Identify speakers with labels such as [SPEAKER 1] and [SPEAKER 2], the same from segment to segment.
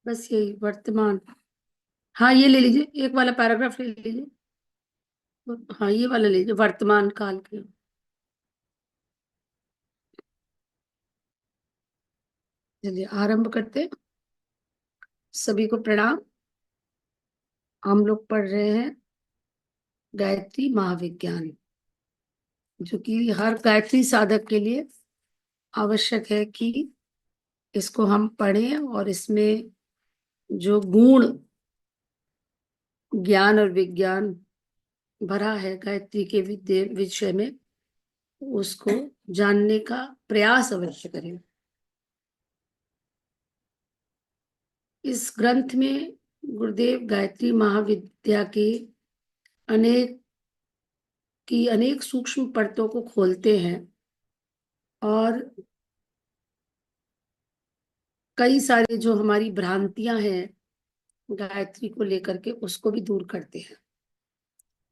[SPEAKER 1] बस यही वर्तमान। हाँ, ये ले लीजिए, एक वाला पैराग्राफ ले लीजिए। हाँ, ये वाला लीजिए, वर्तमान काल के। चलिए आरंभ करते हैं। सभी को प्रणाम। हम लोग पढ़ रहे हैं गायत्री महाविज्ञान, जो कि हर गायत्री साधक के लिए आवश्यक है कि इसको हम पढ़ें, और इसमें जो गुण ज्ञान और विज्ञान भरा है गायत्री के विद्य विषय में, उसको जानने का प्रयास अवश्य करें। इस ग्रंथ में गुरुदेव गायत्री महाविद्या के अनेक अनेक सूक्ष्म परतों को खोलते हैं, और कई सारे जो हमारी भ्रांतियां हैं गायत्री को लेकर के, उसको भी दूर करते हैं।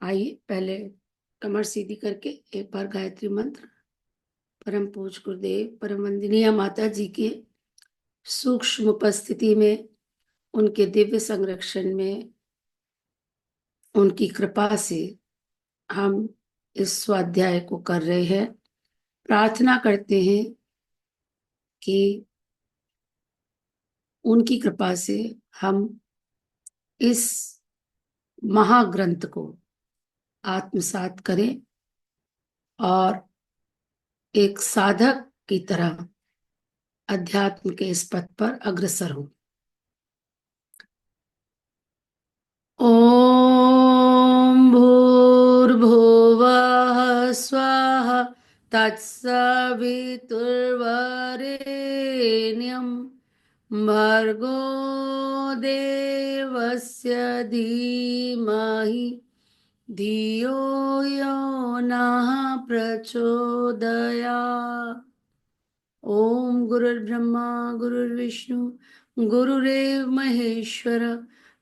[SPEAKER 1] आइए पहले कमर सीधी करके एक बार गायत्री मंत्र परम पूज्य गुरुदेव परम वंदनीय माता जी के सूक्ष्म उपस्थिति में, उनके दिव्य संरक्षण में, उनकी कृपा से हम इस स्वाध्याय को कर रहे हैं। प्रार्थना करते हैं कि उनकी कृपा से हम इस महाग्रंथ को आत्मसात करें और एक साधक की तरह अध्यात्म के इस पथ पर अग्रसर हो। ओम भूर्भुवः स्वाहा तत्सवितुर्वरेण्यं भर्गो देवस्य धीमहि धियो यो नः प्रचोदयात्। ओम गुरुर्ब्रह्मा गुरुर्विष्णु गुरुरेव महेश्वर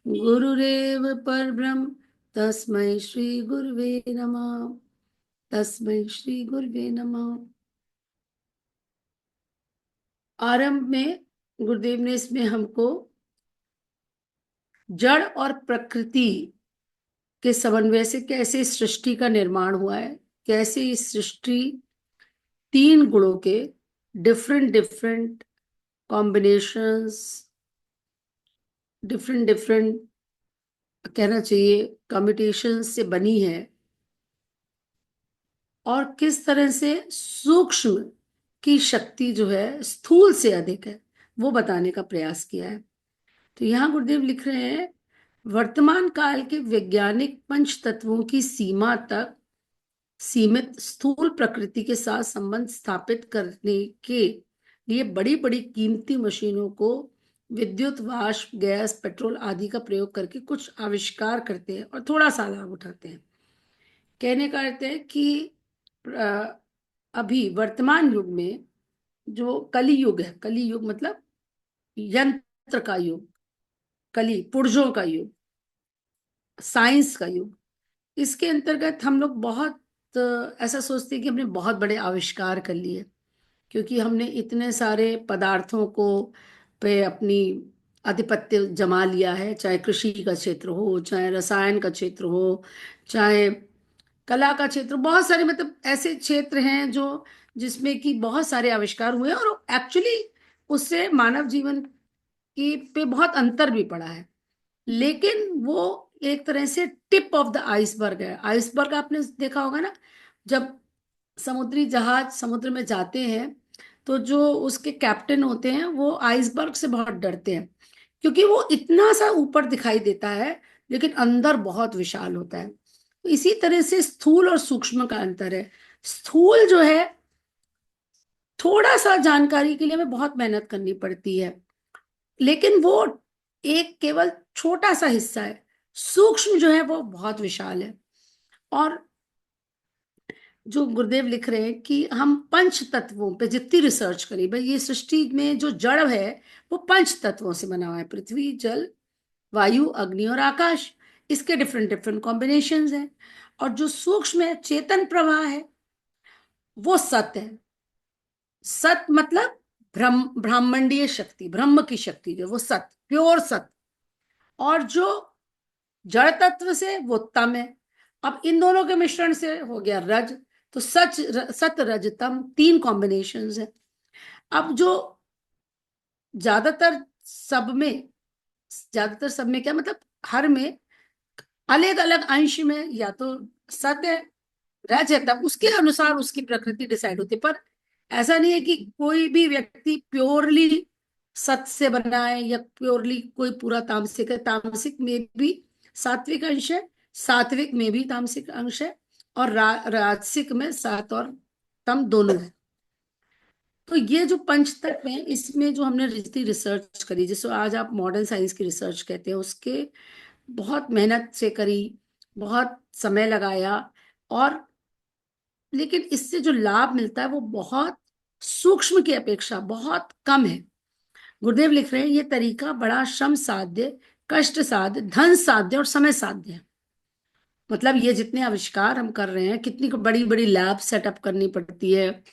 [SPEAKER 1] गुरुरेव परब्रह्म तस्मै श्री गुरुवे नमः। तस्मै श्री गुरुवे नमः। आरंभ में गुरुदेव ने इसमें हमको जड़ और प्रकृति के समन्वय से कैसे सृष्टि का निर्माण हुआ है, कैसे इस सृष्टि तीन गुणों के different different combinations, different different कहना चाहिए कम्यूटेशन से बनी है, और किस तरह से सूक्ष्म की शक्ति जो है स्थूल से अधिक है, वो बताने का प्रयास किया है। तो यहाँ गुरुदेव लिख रहे हैं, वर्तमान काल के वैज्ञानिक पंच तत्वों की सीमा तक सीमित स्थूल प्रकृति के साथ संबंध स्थापित करने के लिए बड़ी बड़ी कीमती मशीनों को विद्युत, वाष्प, गैस, पेट्रोल आदि का प्रयोग करके कुछ आविष्कार करते हैं और थोड़ा सा लाभ उठाते हैं। कहने का अर्थ है कि अभी वर्तमान युग में जो कली युग है, कली युग मतलब यंत्र का युग, कली पुर्जों का युग, साइंस का युग, इसके अंतर्गत हम लोग बहुत ऐसा सोचते हैं कि हमने बहुत बड़े आविष्कार कर लिए, क्योंकि हमने इतने सारे पदार्थों को पे अपनी आधिपत्य जमा लिया है, चाहे कृषि का क्षेत्र हो, चाहे रसायन का क्षेत्र हो, चाहे कला का क्षेत्र, बहुत सारे मतलब ऐसे क्षेत्र हैं जो जिसमें कि बहुत सारे आविष्कार हुए हैं, और एक्चुअली उससे मानव जीवन की पे बहुत अंतर भी पड़ा है। लेकिन वो एक तरह से टिप ऑफ द आइसबर्ग है। आइसबर्ग आपने देखा होगा ना, जब समुद्री जहाज समुद्र में जाते हैं तो जो उसके कैप्टन होते हैं वो आइसबर्ग से बहुत डरते हैं, क्योंकि वो इतना सा ऊपर दिखाई देता है लेकिन अंदर बहुत विशाल होता है। तो इसी तरह से स्थूल और सूक्ष्म का अंतर है। स्थूल जो है, थोड़ा सा जानकारी के लिए हमें बहुत मेहनत करनी पड़ती है, लेकिन वो एक केवल छोटा सा हिस्सा है। सूक्ष्म जो है वो बहुत विशाल है। और जो गुरुदेव लिख रहे हैं कि हम पंच तत्वों पे जितनी रिसर्च करें, भाई ये सृष्टि में जो जड़ है वो पंच तत्वों से बना हुआ है, पृथ्वी, जल, वायु, अग्नि और आकाश। इसके डिफरेंट डिफरेंट कॉम्बिनेशंस हैं। और जो सूक्ष्म है, चेतन प्रवाह है, वो सत है। सत मतलब ब्रह्मांडीय शक्ति, ब्रह्म की शक्ति जो वो सत, प्योर सत, और जो जड़ तत्व से वो तम है। अब इन दोनों के मिश्रण से हो गया रज। तो सत रज तम तीन कॉम्बिनेशंस है। अब जो ज्यादातर सब में, ज्यादातर सब में क्या मतलब, हर में अलग अलग अंश में या तो सत्य है, रज है, तब उसके अनुसार उसकी प्रकृति डिसाइड होती है। पर ऐसा नहीं है कि कोई भी व्यक्ति प्योरली सत्य से बना है या प्योरली कोई पूरा तामसिक है। तामसिक में भी सात्विक अंश है, सात्विक में भी तामसिक अंश है, और राजसिक में सात और तम दोनों है। तो ये जो पंच तत्व है, इसमें जो हमने जितनी रिसर्च करी, जिसको आज आप मॉडर्न साइंस की रिसर्च कहते हैं, उसके बहुत मेहनत से करी, बहुत समय लगाया, और लेकिन इससे जो लाभ मिलता है वो बहुत सूक्ष्म की अपेक्षा बहुत कम है। गुरुदेव लिख रहे हैं ये तरीका बड़ा श्रम साध्य, कष्ट साध्य, धन साध्य और समय साध्य है। मतलब ये जितने आविष्कार हम कर रहे हैं, कितनी बड़ी बड़ी लैब सेटअप करनी पड़ती है,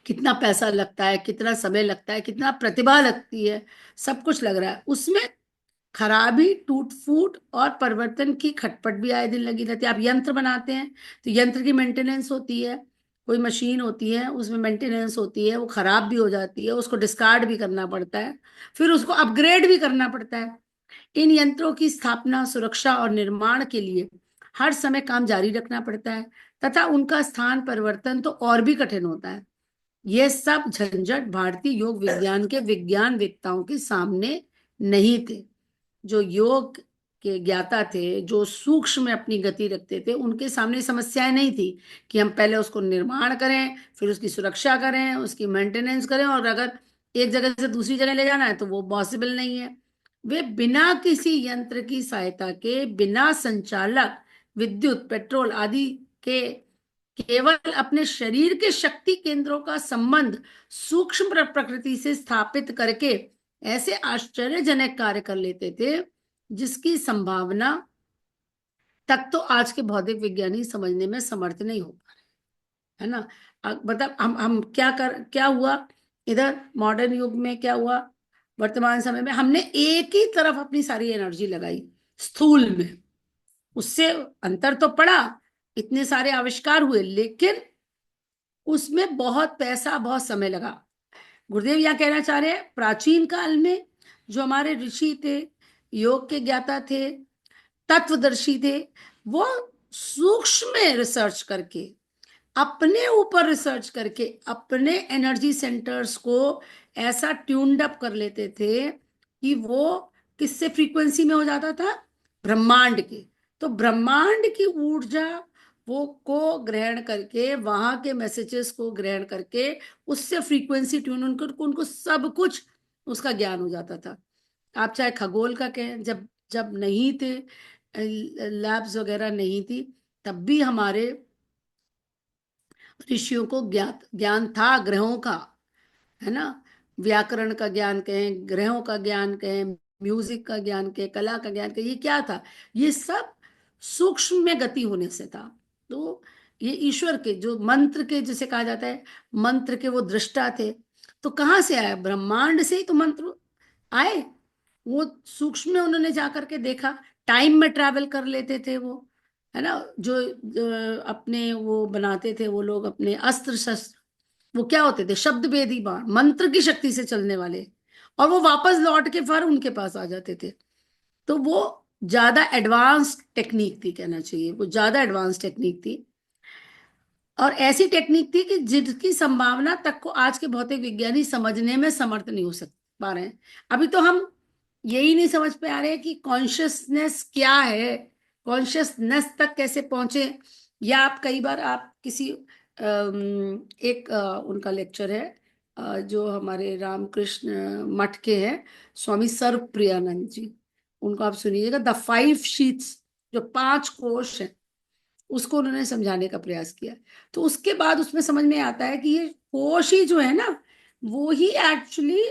[SPEAKER 1] कितना पैसा लगता है, कितना समय लगता है, कितना प्रतिभा लगती है, सब कुछ लग रहा है उसमें। खराबी, टूट फूट और परिवर्तन की खटपट भी आए दिन लगी रहती है। आप यंत्र बनाते हैं तो यंत्र की मेंटेनेंस होती है, कोई मशीन होती है उसमें मेंटेनेंस होती है, वो खराब भी हो जाती है, उसको डिस्कार्ड भी करना पड़ता है, फिर उसको अपग्रेड भी करना पड़ता है। इन यंत्रों की स्थापना, सुरक्षा और निर्माण के लिए हर समय काम जारी रखना पड़ता है, तथा उनका स्थान परिवर्तन तो और भी कठिन होता है। यह सब झंझट भारतीय योग विज्ञान के विज्ञान वेत्ताओं के सामने नहीं थे। जो योग के ज्ञाता थे, जो सूक्ष्म में अपनी गति रखते थे, उनके सामने समस्याएं नहीं थी कि हम पहले उसको निर्माण करें, फिर उसकी सुरक्षा करें, उसकी मेंटेनेंस करें, और अगर एक जगह से दूसरी जगह ले जाना है तो वो पॉसिबल नहीं है। वे बिना किसी यंत्र की सहायता के, बिना संचालक, विद्युत, पेट्रोल आदि के, केवल अपने शरीर के शक्ति केंद्रों का संबंध सूक्ष्म प्रकृति से स्थापित करके ऐसे आश्चर्यजनक कार्य कर लेते थे जिसकी संभावना तक तो आज के भौतिक विज्ञानी समझने में समर्थ नहीं हो पा रहे, है ना। मतलब हम क्या हुआ इधर मॉडर्न युग में, क्या हुआ वर्तमान समय में, हमने एक ही तरफ अपनी सारी एनर्जी लगाई स्थूल में। उससे अंतर तो पड़ा, इतने सारे आविष्कार हुए, लेकिन उसमें बहुत पैसा, बहुत समय लगा। गुरुदेव यहाँ कहना चाह रहे हैं प्राचीन काल में जो हमारे ऋषि थे, योग के ज्ञाता थे, तत्वदर्शी थे, वो सूक्ष्म में रिसर्च करके, अपने ऊपर रिसर्च करके, अपने एनर्जी सेंटर्स को ऐसा ट्यून्ड अप कर लेते थे कि वो किससे फ्रीक्वेंसी में हो जाता था, ब्रह्मांड के। तो ब्रह्मांड की ऊर्जा वो को ग्रहण करके, वहां के मैसेजेस को ग्रहण करके, उससे फ्रीक्वेंसी ट्यून उनको उनको सब कुछ उसका ज्ञान हो जाता था। आप चाहे खगोल का कहें, जब जब नहीं थे, लैब्स वगैरह नहीं थी, तब भी हमारे ऋषियों को ज्ञान था ग्रहों का, है ना। व्याकरण का ज्ञान कहें, ग्रहों का ज्ञान कहें, म्यूजिक का ज्ञान कहें, कला का ज्ञान कहें, ये क्या था, ये सब सूक्ष्म में गति होने से था। तो ये ईश्वर के जो मंत्र के, जिसे कहा जाता है मंत्र के, वो दृष्टा थे। तो कहाँ से आया, ब्रह्मांड से ही तो मंत्र आए। वो सूक्ष्म में उन्होंने जाकर के देखा, टाइम में ट्रैवल कर लेते थे वो, है ना। जो अपने वो बनाते थे वो लोग, अपने अस्त्र शस्त्र, वो क्या होते थे, शब्द भेदी बाण, मंत्र की शक्ति से चलने वाले, और वो वापस लौट के फिर उनके पास आ जाते थे। तो वो ज्यादा एडवांस टेक्निक थी, कहना चाहिए वो ज्यादा एडवांस टेक्निक थी, और ऐसी टेक्निक थी कि जिसकी संभावना तक को आज के भौतिक विज्ञानी समझने में समर्थ नहीं हो सक पा रहे हैं। अभी तो हम यही नहीं समझ पा रहे हैं कि कॉन्शियसनेस क्या है, कॉन्शियसनेस तक कैसे पहुंचे। या आप कई बार आप किसी एक उनका लेक्चर है, जो हमारे रामकृष्ण मठ के हैं, स्वामी सर्वप्रियानंद जी, उनको आप सुनिएगा, द फाइव शीट्स, जो पांच कोश हैं, उसको उन्होंने समझाने का प्रयास किया। तो उसके बाद उसमें समझ में आता है कि ये कोश ही जो है ना, वो ही एक्चुअली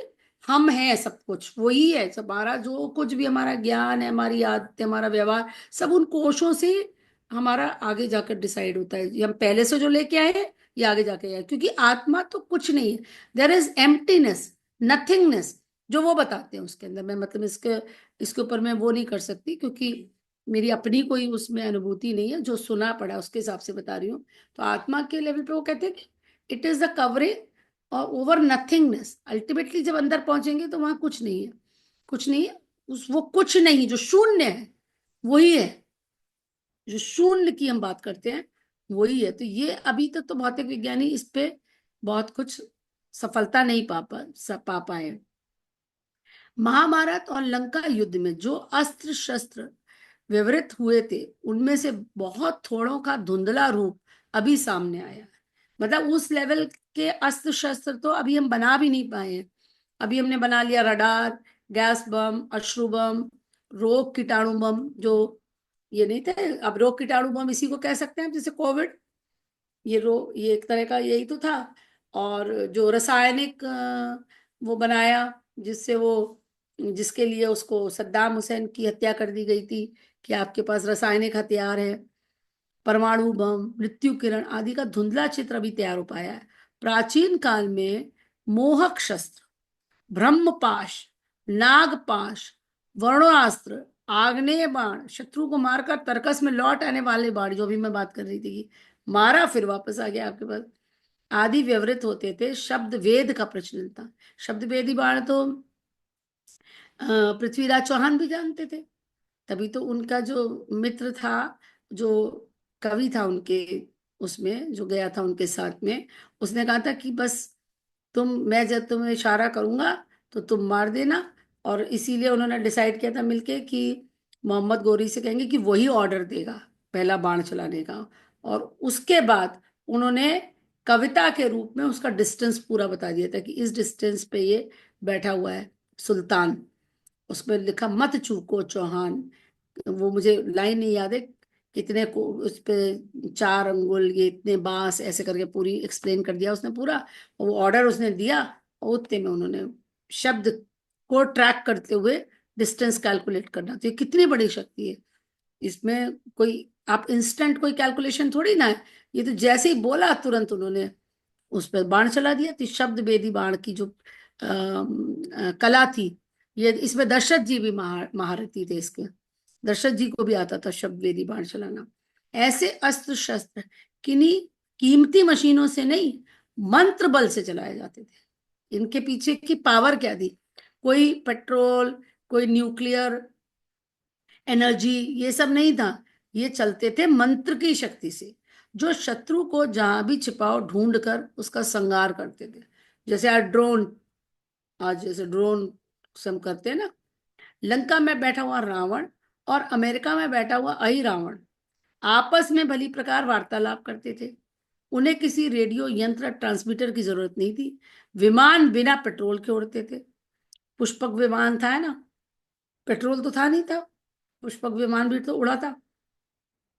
[SPEAKER 1] हम हैं, सब कुछ वही है। सब हमारा जो कुछ भी हमारा ज्ञान है, हमारी आदतें, हमारा व्यवहार, सब उन कोशों से हमारा आगे जाकर डिसाइड होता है। ये हम पहले से जो लेके आए हैं, ये आगे जाके आए, क्योंकि आत्मा तो कुछ नहीं है। There is emptiness, nothingness. जो वो बताते हैं उसके अंदर। मैं मतलब इसके ऊपर मैं वो नहीं कर सकती, क्योंकि मेरी अपनी कोई उसमें अनुभूति नहीं है, जो सुना पड़ा उसके हिसाब से बता रही हूँ। तो आत्मा के लेवल पे वो कहते हैं कि इट इज द कवरिंग और ओवर नथिंगनेस। अल्टीमेटली जब अंदर पहुंचेंगे तो वहां कुछ नहीं है, कुछ नहीं है। वो कुछ नहीं जो शून्य है वही है, जो शून्य की हम बात करते हैं वही है। तो ये अभी तक तो भौतिक विज्ञानी इस पे बहुत कुछ सफलता नहीं पा पाए। महाभारत और लंका युद्ध में जो अस्त्र शस्त्र व्यवहृत हुए थे, उनमें से बहुत थोड़ों का धुंधला रूप अभी सामने आया है। मतलब उस लेवल के अस्त्र शस्त्र तो अभी हम बना भी नहीं पाए हैं। अभी हमने बना लिया रडार, गैस बम, अश्रु बम, रोग कीटाणु बम, जो ये नहीं थे, अब रोग कीटाणु बम इसी को कह सकते हैं, जैसे कोविड, ये एक तरह का यही तो था। और जो रासायनिक वो बनाया, जिससे वो, जिसके लिए उसको सद्दाम हुसैन की हत्या कर दी गई थी, कि आपके पास रासायनिक हथियार है। परमाणु बम, मृत्यु किरण आदि का धुंधला चित्र अभी तैयार हो पाया है। प्राचीन काल में मोहक शस्त्र, ब्रह्मपाश, नागपाश, वर्णोस्त्र, आग्नेय बाण, शत्रु को मारकर तर्कस में लौट आने वाले बाण, जो भी मैं बात कर रही थी कि मारा फिर वापस आ गया आपके पास, आदि व्यवहृत होते थे। शब्द वेद का प्रचलन था। शब्द वेदी बाण तो पृथ्वीराज चौहान भी जानते थे। तभी तो उनका जो मित्र था, जो कवि था उनके, उसमें जो गया था उनके साथ में, उसने कहा था कि बस मैं जब तुम्हें इशारा करूंगा तो तुम मार देना। और इसीलिए उन्होंने डिसाइड किया था मिलके कि मोहम्मद गौरी से कहेंगे कि वही ऑर्डर देगा पहला बाण चलाने का। और उसके बाद उन्होंने कविता के रूप में उसका डिस्टेंस पूरा बता दिया था कि इस डिस्टेंस पे ये बैठा हुआ है सुल्तान। उसमें लिखा मत चूको चौहान, वो मुझे लाइन नहीं याद है कितने को उस पे, 4 अंगुल, ये इतने बांस, ऐसे करके पूरी एक्सप्लेन कर दिया उसने पूरा। और वो ऑर्डर उसने दिया, और उतने में उन्होंने शब्द को ट्रैक करते हुए डिस्टेंस कैलकुलेट करना। तो ये कितनी बड़ी शक्ति है। इसमें कोई आप इंस्टेंट कोई कैलकुलेशन थोड़ी ना है। ये तो जैसे ही बोला तुरंत उन्होंने उस पर बाण चला दिया। तो शब्द वेदी बाण की जो कला थी, ये इसमें दशरथ जी भी महारथी थे इसके। दशरथ जी को भी आता था शब्द वेदी बाण चलाना। ऐसे अस्त्र शस्त्र किन्हीं कीमती मशीनों से नहीं, मंत्र बल से चलाए जाते थे। इनके पीछे की पावर क्या थी? कोई पेट्रोल, कोई न्यूक्लियर एनर्जी, ये सब नहीं था। ये चलते थे मंत्र की शक्ति से, जो शत्रु को जहां भी छिपाओ ढूंढ कर उसका संहार करते थे। जैसे आज जैसे ड्रोन से हम करते हैं ना। लंका में बैठा हुआ रावण और अमेरिका में बैठा हुआ अहि रावण आपस में भली प्रकार वार्तालाप करते थे। उन्हें किसी रेडियो यंत्र ट्रांसमीटर की जरूरत नहीं थी। विमान बिना पेट्रोल के उड़ते थे। पुष्पक विमान था, है ना, पेट्रोल तो था नहीं था, पुष्पक विमान भी तो उड़ा था।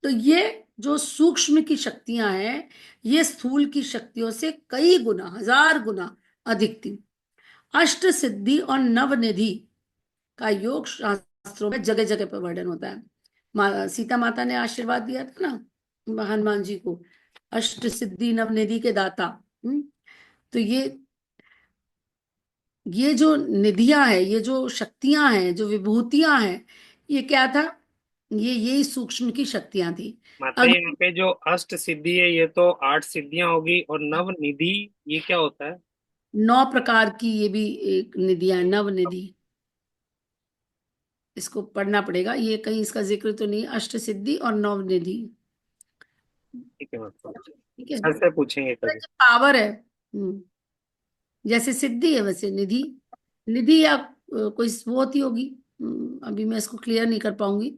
[SPEAKER 1] तो ये जो सूक्ष्म की शक्तियां हैं, ये स्थूल की शक्तियों से कई गुना, 1000 गुना अधिक थी। अष्ट सिद्धि और नवनिधि का योग शास्त्रों में जगह जगह पर वर्णन होता है। सीता माता ने आशीर्वाद दिया था ना हनुमान जी को, अष्ट सिद्धि नवनिधि के दाता। तो ये जो निधियां हैं, ये जो शक्तियां हैं, जो विभूतियां हैं, ये क्या था? ये यही सूक्ष्म की शक्तियां थी।
[SPEAKER 2] माता यहाँ
[SPEAKER 1] अगर
[SPEAKER 2] पे जो अष्ट सिद्धि है ये तो 8 सिद्धियां होगी, और नव निधि ये क्या होता है?
[SPEAKER 1] 9 प्रकार की ये भी एक निधियां, नव निधि, इसको पढ़ना पड़ेगा। ये कहीं इसका जिक्र तो नहीं, अष्ट सिद्धि और नव निधि।
[SPEAKER 2] ठीक है मतलब
[SPEAKER 1] ठीक है,
[SPEAKER 2] सर से पूछेंगे कभी।
[SPEAKER 1] पावर है। जैसे सिद्धि है वैसे निधि। निधि या कोई वो होती होगी। अभी मैं इसको क्लियर नहीं कर पाऊंगी,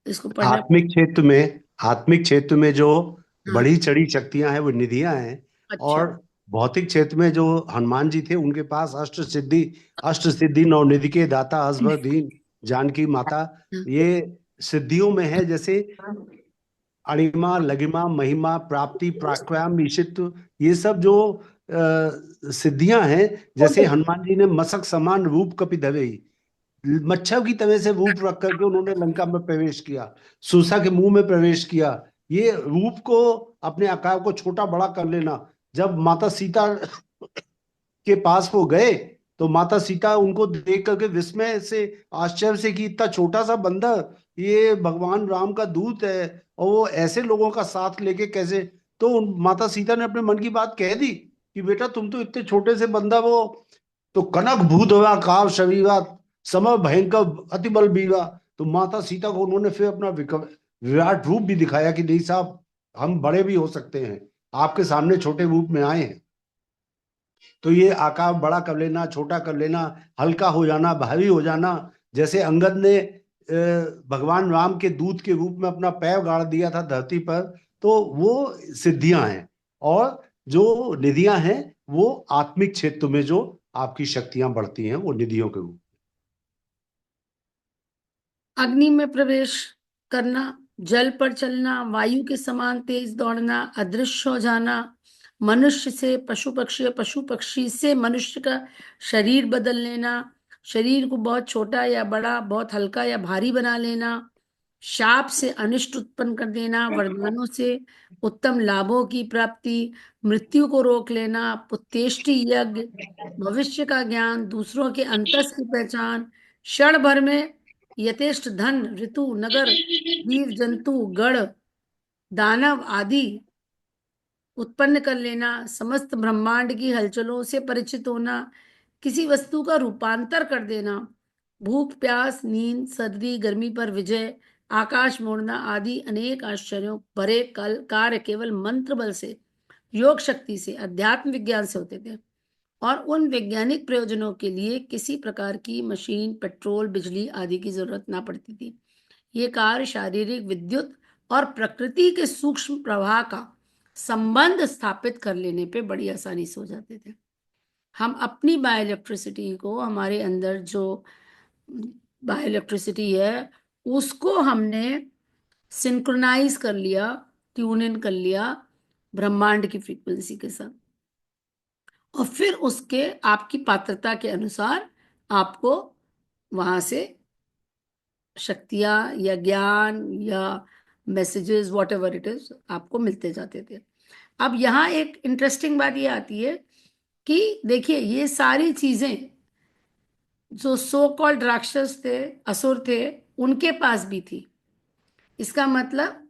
[SPEAKER 1] इसको पढ़ना।
[SPEAKER 3] आत्मिक क्षेत्र में जो
[SPEAKER 1] हाँ,
[SPEAKER 3] बढ़ी चढ़ी शक्तियां हैं वो निधियां हैं।
[SPEAKER 1] अच्छा।
[SPEAKER 3] और भौतिक क्षेत्र में जो हनुमान जी थे उनके पास अष्ट सिद्धि नवनिधि के दाता असबर जानकी माता, ये सिद्धियों में है। जैसे अणिमा लगिमा महिमा प्राप्ति प्राक्याम ईशित्व, ये सब जो सिद्धियां हैं। जैसे हनुमान जी ने मसक समान रूप कपि धवे, मच्छर की तरह से रूप रख करके उन्होंने लंका में प्रवेश किया, सूसा के मुंह में प्रवेश किया। ये रूप को, अपने आकार को छोटा बड़ा कर लेना। जब माता सीता के पास वो गए तो माता सीता उनको देख करके विस्मय से, आश्चर्य से, कि इतना छोटा सा बंदर ये भगवान राम का दूत है और वो ऐसे लोगों का साथ लेके कैसे। तो माता सीता ने अपने मन की बात कह दी कि बेटा तुम तो इतने छोटे से बंदा वो, तो कनक भूधवा काव शरीरा समय भयंकर अति बल बीवा। तो माता सीता को उन्होंने फिर अपना विराट रूप भी दिखाया कि नहीं साहब, हम बड़े भी हो सकते हैं, आपके सामने छोटे रूप में आए हैं। तो ये आकार बड़ा कर लेना, छोटा कर लेना, हल्का हो जाना, भारी हो जाना, जैसे अंगद ने भगवान राम के दूत के रूप में अपना पैर गाड़ दिया था धरती पर, तो वो सिद्धियां हैं। और जो निधियां हैं वो आत्मिक क्षेत्र में जो आपकी शक्तियां बढ़ती हैं वो निधियों के रूप।
[SPEAKER 1] अग्नि में प्रवेश करना, जल पर चलना, वायु के समान तेज दौड़ना, अदृश्य हो जाना, मनुष्य से पशु पक्षी, पशु पक्षी से मनुष्य का शरीर बदल लेना, शरीर को बहुत छोटा या बड़ा, बहुत हल्का या भारी बना लेना, शाप से अनिष्ट उत्पन्न कर देना, वरदानों से उत्तम लाभों की प्राप्ति, मृत्यु को रोक लेना, पुत्येष्टि यज्ञ, भविष्य का ज्ञान, दूसरों के अंतस की पहचान, क्षण भर में यथेष्ट धन, ऋतु, नगर, जीव जंतु, गण, दानव आदि उत्पन्न कर लेना, समस्त ब्रह्मांड की हलचलों से परिचित होना, किसी वस्तु का रूपांतर कर देना, भूख प्यास नींद सर्दी गर्मी पर विजय, आकाश मोड़ना आदि अनेक आश्चर्यों भरे कल कार्य केवल मंत्र बल से, योग शक्ति से, अध्यात्म विज्ञान से होते थे। और उन वैज्ञानिक प्रयोजनों के लिए किसी प्रकार की मशीन, पेट्रोल, बिजली आदि की जरूरत ना पड़ती थी। ये कार्य शारीरिक, विद्युत और प्रकृति के सूक्ष्म प्रवाह का संबंध स्थापित कर लेने पे बड़ी आसानी से हो जाते थे। हम अपनी बायो इलेक्ट्रिसिटी को, हमारे अंदर जो बायो इलेक्ट्रिसिटी है उसको हमने सिंक्रोनाइज कर लिया, ट्यून इन कर लिया ब्रह्मांड की फ्रीक्वेंसी के साथ, और फिर उसके आपकी पात्रता के अनुसार आपको वहां से शक्तियां या ज्ञान या messages what ever it is आपको मिलते जाते थे। अब यहाँ एक इंटरेस्टिंग बात ये आती है कि देखिए ये सारी चीजें जो सो कॉल्ड राक्षस थे, असुर थे, उनके पास भी थी। इसका मतलब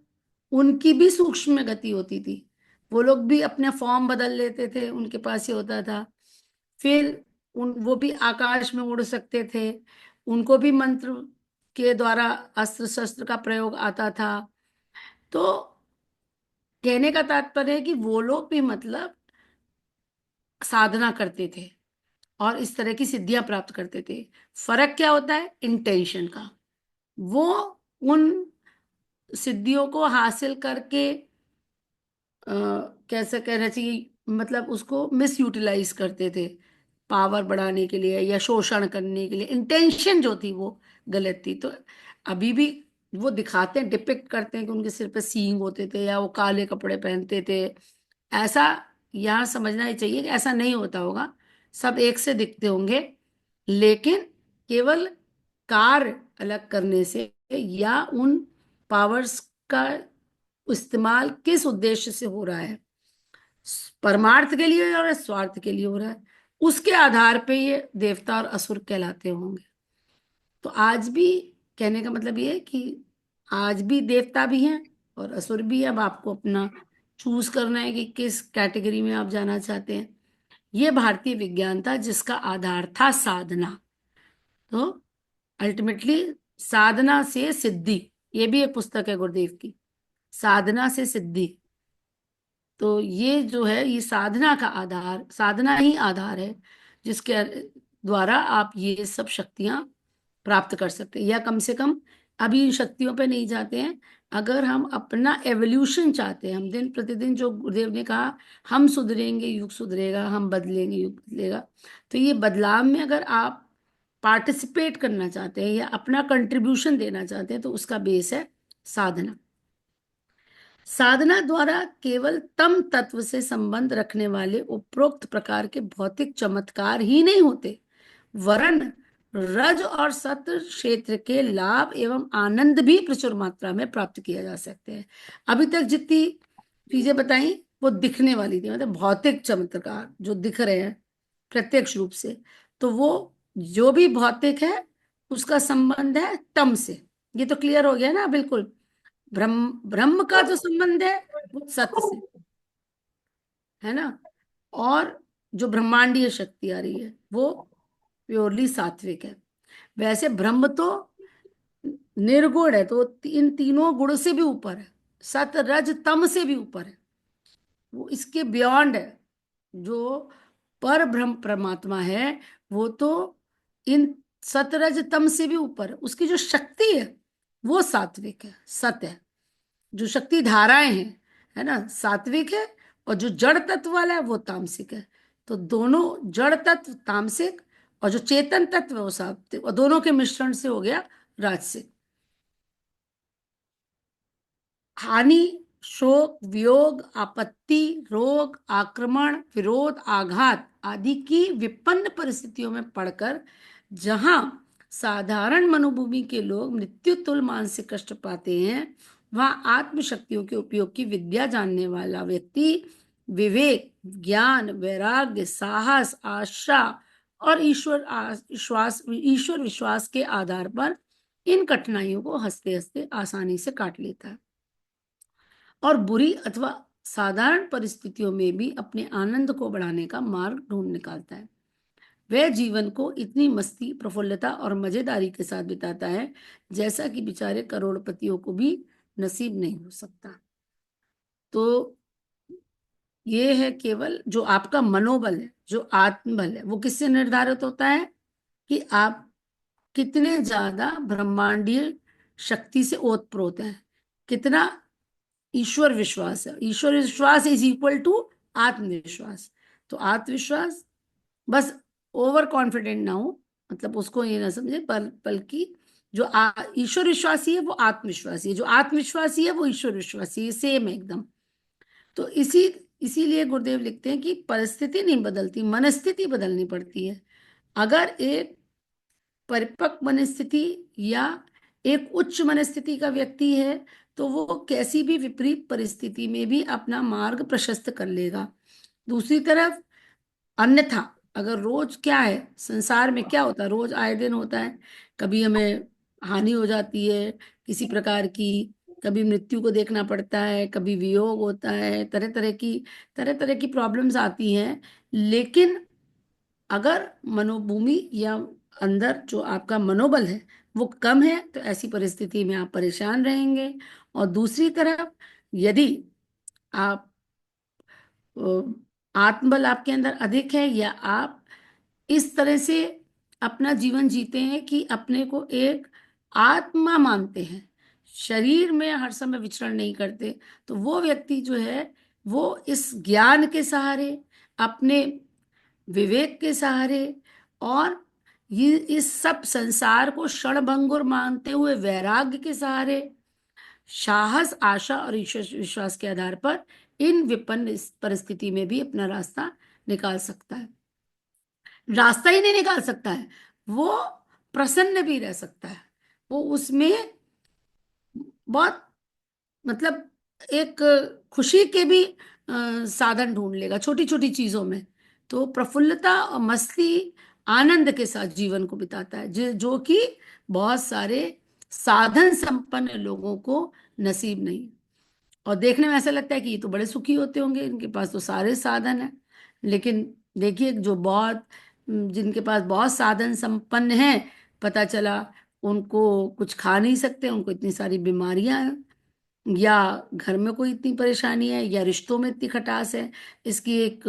[SPEAKER 1] उनकी भी सूक्ष्म गति होती थी, वो लोग भी अपने फॉर्म बदल लेते थे, उनके पास ये होता था। फिर वो भी आकाश में उड़ सकते थे, उनको भी मंत्र के द्वारा अस्त्र शस्त्र का प्रयोग आता था। तो कहने का तात्पर्य है कि वो लोग भी मतलब साधना करते थे और इस तरह की सिद्धियां प्राप्त करते थे। फर्क क्या होता है? इंटेंशन का। वो उन सिद्धियों को हासिल करके कैसे कहना चाहिए, मतलब उसको मिस यूटिलाइज करते थे पावर बढ़ाने के लिए या शोषण करने के लिए। इंटेंशन जो थी वो गलत थी। तो अभी भी वो दिखाते हैं, डिपिक्ट करते हैं कि उनके सिर पे सींग होते थे या वो काले कपड़े पहनते थे। ऐसा यहाँ समझना ही चाहिए कि ऐसा नहीं होता होगा, सब एक से दिखते होंगे, लेकिन केवल कार्य अलग करने से या उन पावर्स का इस्तेमाल किस उद्देश्य से हो रहा है, परमार्थ के लिए और स्वार्थ के लिए हो रहा है, उसके आधार पे ये देवता और असुर कहलाते होंगे। तो आज भी कहने का मतलब ये है कि आज भी देवता भी हैं और असुर भी हैं। अब आपको अपना चूज करना है कि किस कैटेगरी में आप जाना चाहते हैं। ये भारतीय विज्ञान था जिसका आधार था साधना। तो अल्टीमेटली साधना से सिद्धि, ये भी एक पुस्तक है गुरुदेव की, साधना से सिद्धि। तो ये जो है ये साधना का आधार, साधना ही आधार है जिसके द्वारा आप ये सब शक्तियां प्राप्त कर सकते हैं, या कम से कम अभी इन शक्तियों पे नहीं जाते हैं। अगर हम अपना एवोल्यूशन चाहते हैं, हम दिन प्रतिदिन, जो गुरुदेव ने कहा, हम सुधरेंगे युग सुधरेगा, हम बदलेंगे युग बदलेगा। तो ये बदलाव में अगर आप पार्टिसिपेट करना चाहते हैं या अपना कंट्रीब्यूशन देना चाहते हैं तो उसका बेस है साधना। साधना द्वारा केवल तम तत्व से संबंध रखने वाले उपरोक्त प्रकार के भौतिक चमत्कार ही नहीं होते, वरन रज और सत्व क्षेत्र के लाभ एवं आनंद भी प्रचुर मात्रा में प्राप्त किया जा सकते हैं। अभी तक जितनी चीजें बताई वो दिखने वाली थी, मतलब भौतिक चमत्कार जो दिख रहे हैं प्रत्यक्ष रूप से, तो वो जो भी भौतिक है उसका संबंध है तम से। ये तो क्लियर हो गया ना बिल्कुल। ब्रह्म ब्रह्म का जो संबंध है वो सत्य से है ना। और जो ब्रह्मांडीय शक्ति आ रही है वो प्योरली सात्विक है। वैसे ब्रह्म तो निर्गुण है, तो इन तीनों गुण से भी ऊपर है, सत रज तम से भी ऊपर है, वो इसके बियॉन्ड है। जो पर ब्रह्म परमात्मा है वो तो इन सतरज तम से भी ऊपर है। उसकी जो शक्ति है वो सात्विक है, सत्य है। जो शक्ति धाराएं हैं है ना सात्विक है, और जो जड़ तत्व वाला है वो तामसिक है। तो दोनों जड़ तत्व तामसिक और जो चेतन तत्व है वो सात्विक, और दोनों के मिश्रण से हो गया राजसिक। हानि, शोक, वियोग, आपत्ति, रोग, आक्रमण, विरोध, आघात आदि की विपन्न परिस्थितियों में पड़कर जहां साधारण मनोभूमि के लोग मृत्यु तुल्य मानसिक कष्ट पाते हैं, वहां आत्मशक्तियों के उपयोग की विद्या जानने वाला व्यक्ति विवेक, ज्ञान, वैराग्य, साहस, आशा और ईश्वर विश्वास के आधार पर इन कठिनाइयों को हंसते हंसते आसानी से काट लेता है, और बुरी अथवा साधारण परिस्थितियों में भी अपने आनंद को बढ़ाने का मार्ग ढूंढ निकालता है। वह जीवन को इतनी मस्ती, प्रफुल्लता और मजेदारी के साथ बिताता है जैसा कि बेचारे करोड़पतियों को भी नसीब नहीं हो सकता। तो ये है केवल जो आपका मनोबल है, जो आत्मबल है, वो किससे निर्धारित होता है कि आप कितने ज्यादा ब्रह्मांडीय शक्ति से ओतप्रोत हैं, कितना ईश्वर विश्वास है। ईश्वर विश्वास इज इक्वल टू आत्मविश्वास। तो आत्मविश्वास, बस ओवर कॉन्फिडेंट ना हो, मतलब उसको ये ना समझे, बल्कि जो ईश्वर विश्वासी है वो आत्मविश्वासी है, जो आत्मविश्वासी है वो ईश्वर विश्वासी है, सेम है एकदम। तो इसीलिए गुरुदेव लिखते हैं कि परिस्थिति नहीं बदलती, मनस्थिति बदलनी पड़ती है। अगर एक परिपक्व मनस्थिति या एक उच्च मनस्थिति का व्यक्ति है तो वो कैसी भी विपरीत परिस्थिति में भी अपना मार्ग प्रशस्त कर लेगा। दूसरी तरफ अन्यथा अगर रोज क्या है, संसार में क्या होता है, रोज आए दिन होता है, कभी हमें हानि हो जाती है किसी प्रकार की, कभी मृत्यु को देखना पड़ता है, कभी वियोग होता है, तरह तरह की प्रॉब्लम्स आती हैं। लेकिन अगर मनोभूमि या अंदर जो आपका मनोबल है वो कम है तो ऐसी परिस्थिति में आप परेशान रहेंगे। और दूसरी तरफ यदि आप आत्मबल आपके अंदर अधिक है, या आप इस तरह से अपना जीवन जीते हैं कि अपने को एक आत्मा मानते हैं, शरीर में हर समय विचरण नहीं करते, तो वो व्यक्ति जो है वो इस ज्ञान के सहारे, अपने विवेक के सहारे, और ये इस सब संसार को क्षणभंगुर मानते हुए वैराग्य के सहारे, साहस, आशा और ईश्वर विश्वास के आधार पर इन विपन्न इस परिस्थिति में भी अपना रास्ता निकाल सकता है। रास्ता ही नहीं निकाल सकता है, वो प्रसन्न भी रह सकता है। वो उसमें बहुत, मतलब एक खुशी के भी साधन ढूंढ लेगा छोटी छोटी चीजों में। तो प्रफुल्लता और मस्ती, आनंद के साथ जीवन को बिताता है, जो कि बहुत सारे साधन संपन्न लोगों को नसीब नहीं। और देखने में ऐसा लगता है कि ये तो बड़े सुखी होते होंगे, इनके पास तो सारे साधन हैं। लेकिन देखिए जो बहुत जिनके पास बहुत साधन संपन्न हैं, पता चला उनको कुछ खा नहीं सकते, उनको इतनी सारी बीमारियां हैं, या घर में कोई इतनी परेशानी है, या रिश्तों में इतनी खटास है। इसकी एक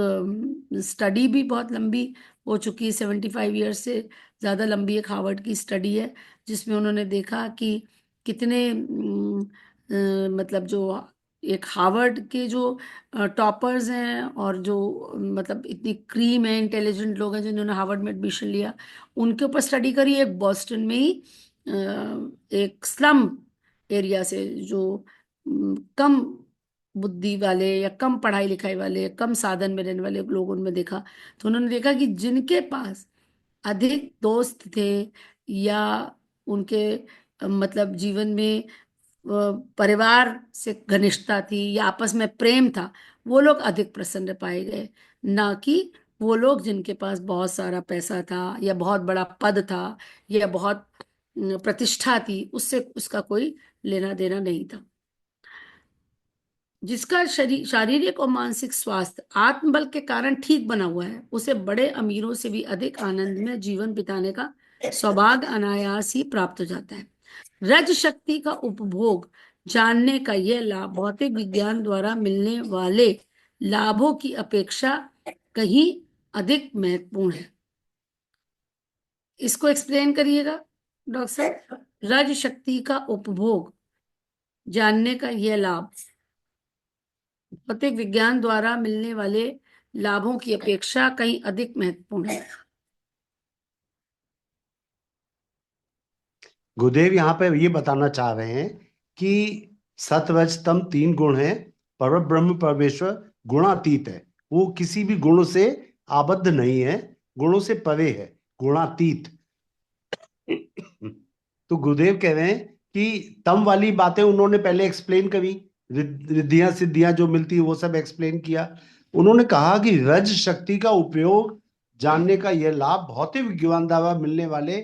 [SPEAKER 1] स्टडी भी बहुत लंबी हो चुकी है, 75 ईयर्स से ज़्यादा लंबी एक हार्वर्ड की स्टडी है, जिसमें उन्होंने देखा कि कितने मतलब जो एक हार्वर्ड के जो टॉपर्स हैं, और जो मतलब इतनी क्रीम है, इंटेलिजेंट लोग हैं जिन्होंने हार्वर्ड में एडमिशन लिया, उनके ऊपर स्टडी करी। एक बॉस्टन में ही एक स्लम एरिया से जो कम बुद्धि वाले या कम पढ़ाई लिखाई वाले, कम साधन में रहने वाले लोग, उनमें देखा तो उन्होंने देखा कि जिनके पास अधिक दोस्त थे, या उनके मतलब जीवन में परिवार से घनिष्ठता थी, या आपस में प्रेम था, वो लोग अधिक प्रसन्न पाए गए, ना कि वो लोग जिनके पास बहुत सारा पैसा था या बहुत बड़ा पद था या बहुत प्रतिष्ठा थी, उससे उसका कोई लेना देना नहीं था। जिसका शारीरिक और मानसिक स्वास्थ्य आत्मबल के कारण ठीक बना हुआ है, उसे बड़े अमीरों से भी अधिक आनंद में जीवन बिताने का सौभाग्य अनायास ही प्राप्त हो जाता है। रज शक्ति का उपभोग जानने का यह लाभ भौतिक विज्ञान द्वारा मिलने वाले लाभों की अपेक्षा कहीं अधिक महत्वपूर्ण है। इसको एक्सप्लेन करिएगा डॉक्टर साहब। रज शक्ति का उपभोग जानने का यह लाभ भौतिक विज्ञान द्वारा मिलने वाले लाभों की अपेक्षा कहीं अधिक महत्वपूर्ण है।
[SPEAKER 3] गुरुदेव यहाँ पे ये बताना चाह रहे हैं कि सत्व रज तम 3 गुण हैं, पर ब्रह्म परमेश्वर गुणातीत है। वो किसी भी गुण से आबद्ध नहीं है, गुणों से परे है, गुणातीत। तो गुरुदेव कह रहे हैं कि तम वाली बातें उन्होंने पहले एक्सप्लेन करी, रिद्धियां सिद्धियां जो मिलती है वो सब एक्सप्लेन किया। उन्होंने कहा कि रज शक्ति का उपयोग जानने का यह लाभ भौतिक विज्ञान द्वारा मिलने वाले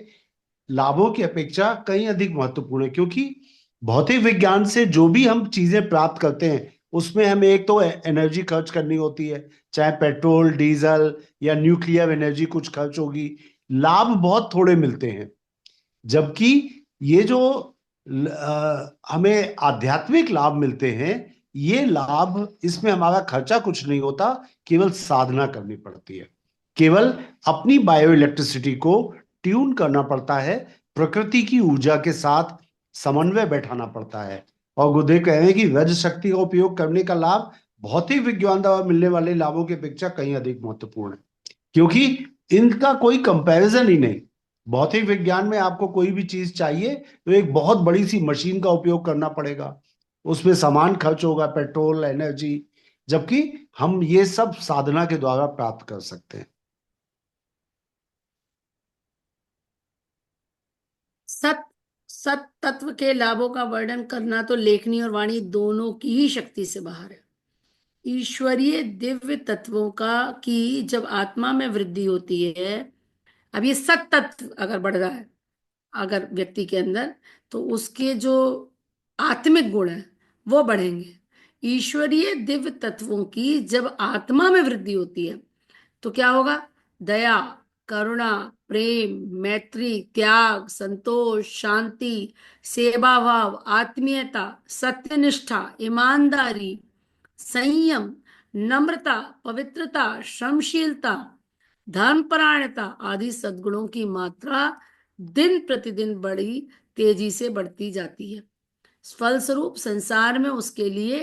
[SPEAKER 3] लाभों की अपेक्षा कहीं अधिक महत्वपूर्ण है, क्योंकि भौतिक विज्ञान से जो भी हम चीजें प्राप्त करते हैं उसमें हमें एक तो एनर्जी खर्च करनी होती है, चाहे पेट्रोल डीजल या न्यूक्लियर एनर्जी कुछ खर्च होगी, लाभ बहुत थोड़े मिलते हैं। जबकि ये जो हमें आध्यात्मिक लाभ मिलते हैं, ये लाभ, इसमें हमारा खर्चा कुछ नहीं होता, केवल साधना करनी पड़ती है, केवल अपनी बायो इलेक्ट्रिसिटी को ट्यून करना पड़ता है, प्रकृति की ऊर्जा के साथ समन्वय बैठाना पड़ता है। और गुरुदेव कह रहे हैं कि रज शक्ति का उपयोग करने का लाभ भौतिक विज्ञान द्वारा मिलने वाले लाभों की अपेक्षा कहीं अधिक महत्वपूर्ण है, क्योंकि इनका कोई कंपैरिजन ही नहीं। भौतिक विज्ञान में आपको कोई भी चीज चाहिए तो एक बहुत बड़ी सी मशीन का उपयोग करना पड़ेगा, उसमें सामान खर्च होगा, पेट्रोल एनर्जी, जबकि हम ये सब साधना के द्वारा प्राप्त कर सकते हैं।
[SPEAKER 1] सत सत तत्व के लाभों का वर्णन करना तो लेखनी और वाणी दोनों की ही शक्ति से बाहर है। ईश्वरीय दिव्य तत्वों का की जब आत्मा में वृद्धि होती है, अब ये सत तत्व अगर बढ़ रहा है अगर व्यक्ति के अंदर, तो उसके जो आत्मिक गुण है वो बढ़ेंगे। ईश्वरीय दिव्य तत्वों की जब आत्मा में वृद्धि होती है तो क्या होगा? दया, करुणा, प्रेम, मैत्री, त्याग, संतोष, शांति, सेवा भाव, आत्मीयता, सत्यनिष्ठा, ईमानदारी, संयम, नम्रता, पवित्रता, श्रमशीलता, धर्मपरायणता आदि सद्गुणों की मात्रा दिन प्रतिदिन बड़ी तेजी से बढ़ती जाती है। फलस्वरूप संसार में उसके लिए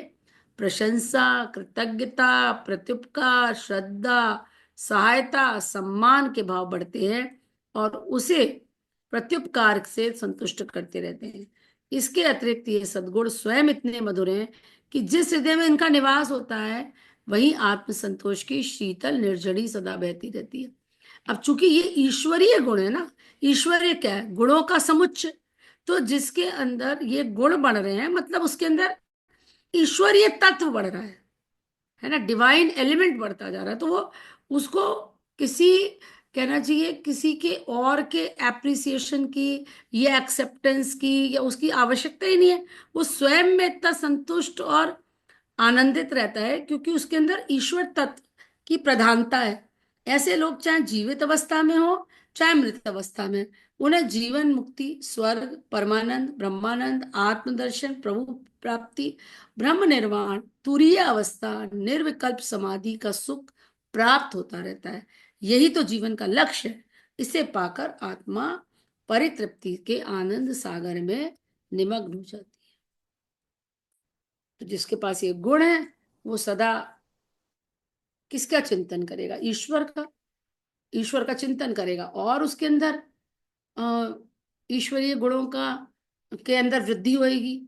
[SPEAKER 1] प्रशंसा, कृतज्ञता, प्रत्युपकार, श्रद्धा, सहायता, सम्मान के भाव बढ़ते हैं और उसे प्रत्युपकार से संतुष्ट करते रहते हैं। इसके अतिरिक्त ये सद्गुण स्वयं इतने मधुर हैं कि जिस हृदय में इनका निवास होता है वहीं आत्मसंतोष की शीतल निर्झरी सदा बहती रहती है। अब चूंकि ये ईश्वरीय गुण है ना, ईश्वरीय क्या है? गुणों का समुच्चय। तो जिसके अंदर ये गुण बढ़ रहे हैं मतलब उसके अंदर ईश्वरीय तत्व बढ़ रहा है ना, डिवाइन एलिमेंट बढ़ता जा रहा है। तो वो उसको किसी, कहना चाहिए किसी के और के एप्रिसिएशन की या एक्सेप्टेंस की या उसकी आवश्यकता ही नहीं है। वो स्वयं में इतना संतुष्ट और आनंदित रहता है क्योंकि उसके अंदर ईश्वर तत्व की प्रधानता है। ऐसे लोग चाहे जीवित अवस्था में हो चाहे मृत अवस्था में, उन्हें जीवन मुक्ति, स्वर्ग, परमानंद, ब्रह्मानंद, आत्मदर्शन, प्रभु प्राप्ति, ब्रह्म निर्वाण, तुरीय अवस्था, निर्विकल्प समाधि का सुख प्राप्त होता रहता है। यही तो जीवन का लक्ष्य है। इसे पाकर आत्मा परितृप्ति के आनंद सागर में निमग्न हो जाती है। तो जिसके पास ये गुण है वो सदा किसका चिंतन करेगा? ईश्वर का। ईश्वर का चिंतन करेगा और उसके अंदर ईश्वरीय गुणों का के अंदर वृद्धि होएगी।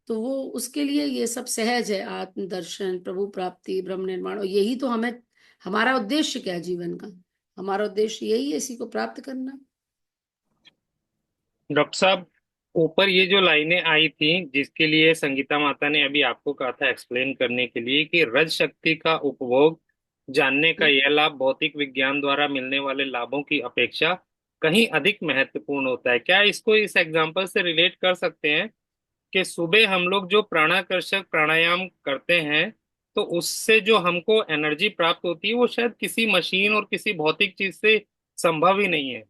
[SPEAKER 1] तो वो उसके लिए ये सब सहज है, आत्मदर्शन, प्रभु प्राप्ति, ब्रह्म निर्माण। और यही तो हमें, हमारा उद्देश्य क्या है जीवन का? हमारा उद्देश्य यही है, इसी को प्राप्त करना।
[SPEAKER 2] डॉक्टर साहब, ऊपर ये जो लाइनें आई थी जिसके लिए संगीता माता ने अभी आपको कहा था एक्सप्लेन करने के लिए कि रज शक्ति का उपभोग जानने का यह लाभ भौतिक विज्ञान द्वारा मिलने वाले लाभों की अपेक्षा कहीं अधिक महत्वपूर्ण होता है। क्या इसको इस एग्जाम्पल से रिलेट कर सकते हैं कि सुबह हम लोग जो प्राणाकर्षक प्राणायाम करते हैं तो उससे जो हमको एनर्जी प्राप्त होती है वो शायद किसी मशीन और किसी भौतिक चीज से संभव ही नहीं है।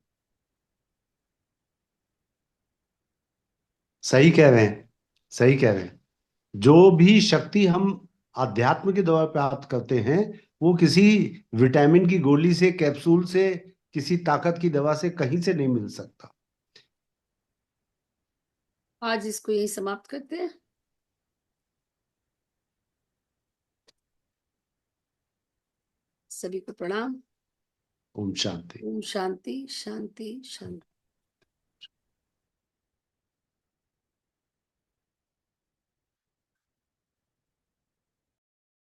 [SPEAKER 3] सही कह रहे हैं, सही कह रहे हैं। जो भी शक्ति हम अध्यात्म के द्वारा प्राप्त करते हैं वो किसी विटामिन की गोली से, कैप्सूल से, किसी ताकत की दवा से कहीं से नहीं मिल सकता।
[SPEAKER 1] आज इसको यही समाप्त करते हैं। सभी को प्रणाम।
[SPEAKER 3] ओम शांति।
[SPEAKER 1] ओम शांति शांति शांति।